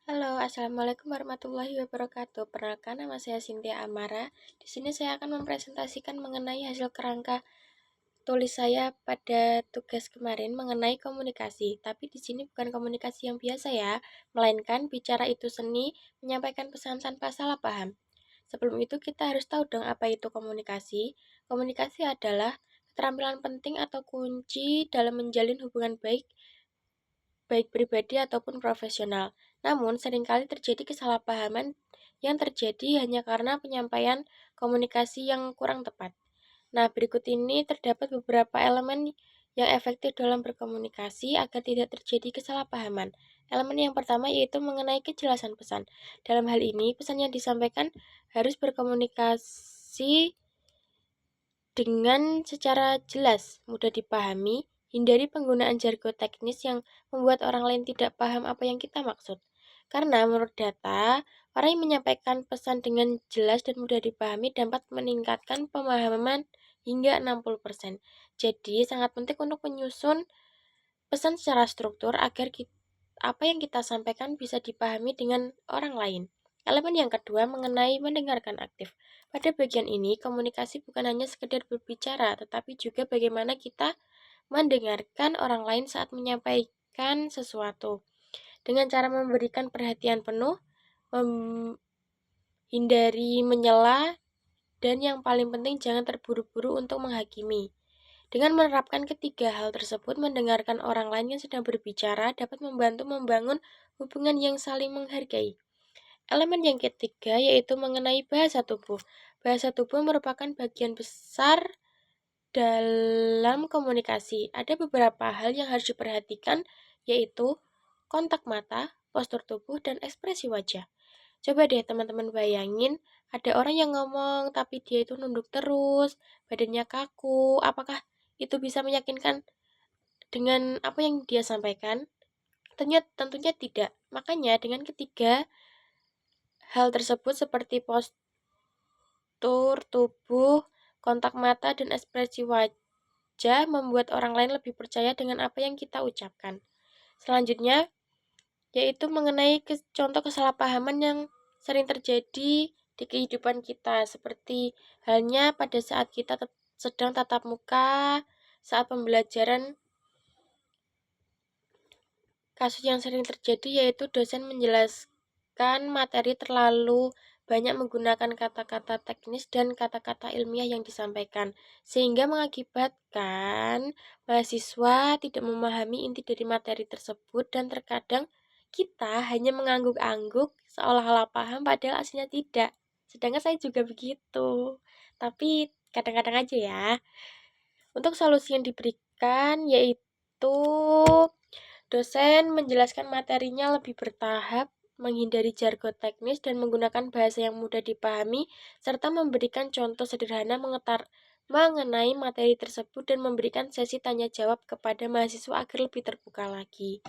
Halo, Assalamualaikum warahmatullahi wabarakatuh. Perkenalkan, nama saya Cynthia Amara. Di sini saya akan mempresentasikan mengenai hasil kerangka tulis saya pada tugas kemarin mengenai komunikasi. Tapi di sini bukan komunikasi yang biasa ya, melainkan bicara itu seni, menyampaikan pesan tanpa salah paham. Sebelum itu kita harus tahu dong apa itu komunikasi. Komunikasi adalah keterampilan penting atau kunci dalam menjalin hubungan baik pribadi ataupun profesional. Namun, seringkali terjadi kesalahpahaman yang terjadi hanya karena penyampaian komunikasi yang kurang tepat. Nah, berikut ini terdapat beberapa elemen yang efektif dalam berkomunikasi agar tidak terjadi kesalahpahaman. Elemen yang pertama yaitu mengenai kejelasan pesan. Dalam hal ini, pesan yang disampaikan harus berkomunikasi dengan secara jelas, mudah dipahami, hindari penggunaan jargon teknis yang membuat orang lain tidak paham apa yang kita maksud. Karena menurut data, orang yang menyampaikan pesan dengan jelas dan mudah dipahami dapat meningkatkan pemahaman hingga 60%. Jadi, sangat penting untuk menyusun pesan secara struktur agar apa yang kita sampaikan bisa dipahami dengan orang lain. Elemen yang kedua mengenai mendengarkan aktif. Pada bagian ini, komunikasi bukan hanya sekedar berbicara, tetapi juga bagaimana kita mendengarkan orang lain saat menyampaikan sesuatu. Dengan cara memberikan perhatian penuh, hindari menyela, dan yang paling penting jangan terburu-buru untuk menghakimi. Dengan menerapkan ketiga hal tersebut, mendengarkan orang lain yang sedang berbicara dapat membantu membangun hubungan yang saling menghargai. Elemen yang ketiga yaitu mengenai bahasa tubuh. Bahasa tubuh merupakan bagian besar dalam komunikasi. Ada beberapa hal yang harus diperhatikan, yaitu kontak mata, postur tubuh, dan ekspresi wajah. Coba deh teman-teman bayangin, ada orang yang ngomong tapi dia itu nunduk terus, badannya kaku. Apakah itu bisa meyakinkan dengan apa yang dia sampaikan? Tentunya tidak. Makanya dengan ketiga hal tersebut seperti postur tubuh, kontak mata, dan ekspresi wajah membuat orang lain lebih percaya dengan apa yang kita ucapkan. Selanjutnya, yaitu mengenai contoh kesalahpahaman yang sering terjadi di kehidupan kita, seperti halnya pada saat kita sedang tatap muka, saat pembelajaran. Kasus yang sering terjadi yaitu dosen menjelaskan materi terlalu banyak menggunakan kata-kata teknis dan kata-kata ilmiah yang disampaikan, sehingga mengakibatkan mahasiswa tidak memahami inti dari materi tersebut dan terkadang kita hanya mengangguk-angguk seolah-olah paham padahal aslinya tidak. Sedangkan saya juga begitu. Tapi kadang-kadang aja ya. Untuk solusi yang diberikan yaitu dosen menjelaskan materinya lebih bertahap, menghindari jargon teknis dan menggunakan bahasa yang mudah dipahami, serta memberikan contoh sederhana mengenai materi tersebut dan memberikan sesi tanya jawab kepada mahasiswa agar lebih terbuka lagi.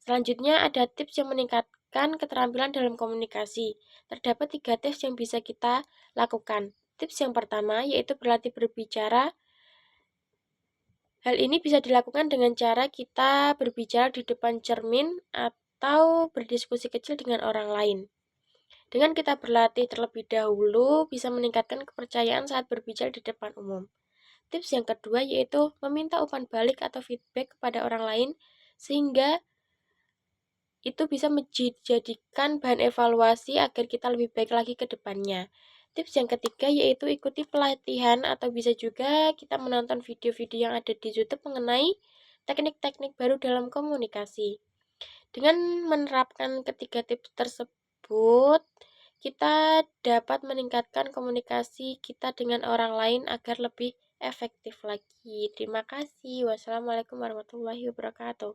Selanjutnya ada tips yang meningkatkan keterampilan dalam komunikasi. Terdapat 3 tips yang bisa kita lakukan. Tips yang pertama yaitu berlatih berbicara. Hal ini bisa dilakukan dengan cara kita berbicara di depan cermin atau berdiskusi kecil dengan orang lain. Dengan kita berlatih terlebih dahulu, bisa meningkatkan kepercayaan saat berbicara di depan umum. Tips yang kedua yaitu meminta umpan balik atau feedback kepada orang lain, sehingga itu bisa menjadikan bahan evaluasi agar kita lebih baik lagi ke depannya. Tips yang ketiga yaitu ikuti pelatihan atau bisa juga kita menonton video-video yang ada di YouTube mengenai teknik-teknik baru dalam komunikasi. Dengan menerapkan ketiga tips tersebut, kita dapat meningkatkan komunikasi kita dengan orang lain agar lebih efektif lagi. Terima kasih. Wassalamualaikum warahmatullahi wabarakatuh.